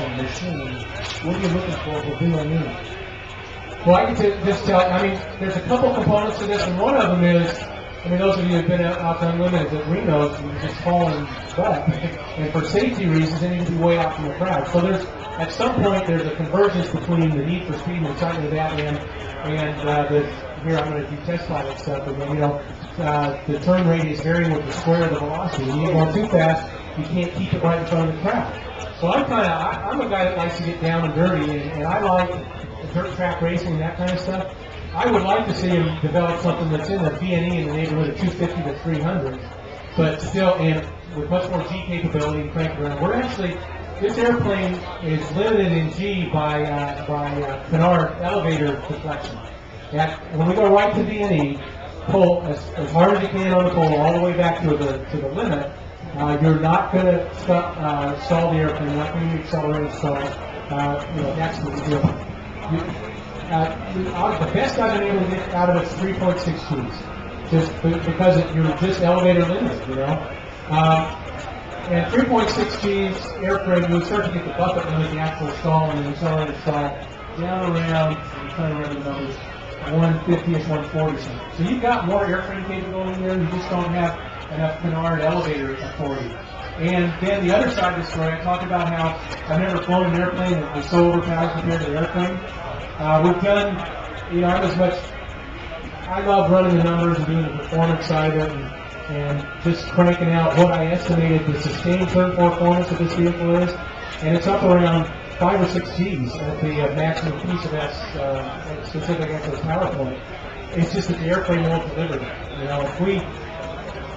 and machine. What are you looking for BNE? Well, I can just tell, I mean, there's a couple components to this, and one of them is, I mean, those of you who have been out to Unlimited at Reno, you just fall and butt. And for safety reasons, they need to be way out from the crowd. So there's, at some point, there's a convergence between the need for speed and excitement of that and here I'm going to do test pilot stuff again, you know, the turn radius varying with the square of the velocity. When you go too fast, you can't keep it right in front of the crowd. So I'm a guy that likes to get down and dirty, and I like dirt track racing and that kind of stuff. I would like to see him develop something that's in the BNE in the neighborhood of 250 to 300, but still, and with much more G capability and crank around. We're actually, this airplane is limited in G by canard elevator deflection. When we go right to BNE, pull as hard as you can on the pole all the way back to the limit. You're not going to stall the airplane. You're not going to accelerate stall. That's the deal. The best I've been able to get out of it is 3.6 Gs, just because you're just elevator limited, you know. And 3.6 Gs airframe, you would start to get the bucket limit, the actual stall, and the accelerated stall down around, I'm trying to remember the numbers, 150ish, 140. So you've got more airframe capability there, you just don't have enough canard elevator authority. And then the other side of the story, I talked about how I've never flown an airplane that was so overpowered compared to the airplane. We've done, I'm as much, I love running the numbers and doing the performance side of it and just cranking out what I estimated the sustained turn performance of this vehicle is. And it's up around 5 or 6 Gs at the maximum piece of that specific excess power point. It's just that the airframe won't deliver that. If we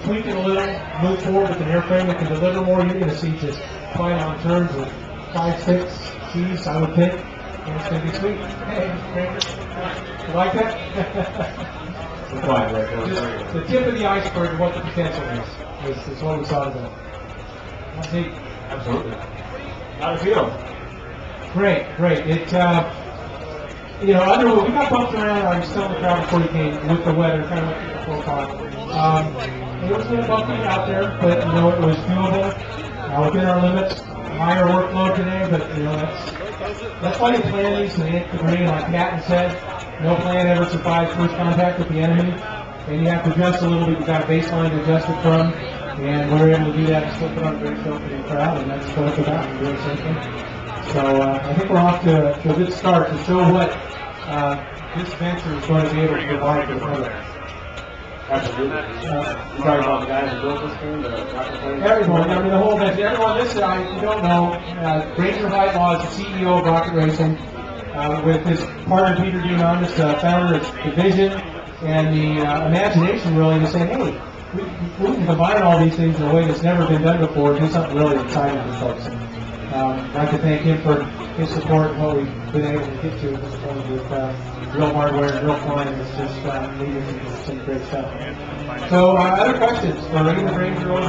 tweak it a little, move forward with an airframe that can deliver more, you're going to see just pylon turns of 5, 6 Gs, I would think. And it's going to be sweet. Hey, you like that? Just the tip of the iceberg of what the potential is what we thought about. That's neat. Absolutely. How does it feel? Great. It, Underwood, we got bumped around. I was still in the crowd before you came with the weather, kind of like the profile. It was a little bumpy out there, but, it was doable. Within our limits. Higher workload today, but, that's why you plan these in the nth degree. Like Patton said, no plan ever survives first contact with the enemy. And you have to adjust a little bit. You've got a baseline to adjust it from. And we're able to do that and still put on a great show for the crowd. And that's what it's about. We're doing something. So I think we're off to a good start to show what this venture is going to be able to provide for the public. Absolutely. You're talking about the guys who built this thing, the rocket plane? Everyone, the whole venture. Everyone, listen, you don't know, Ranger Whitelaw is the CEO of Rocket Racing, with his partner Peter Diamandis, founder of the vision and the imagination really to say, hey, we can combine all these things in a way that's never been done before and do something really exciting for folks. I'd like to thank him for his support and what we've been able to get to at this point with real hardware and real flying. It's just leading to some great stuff. So, other questions for Ranger or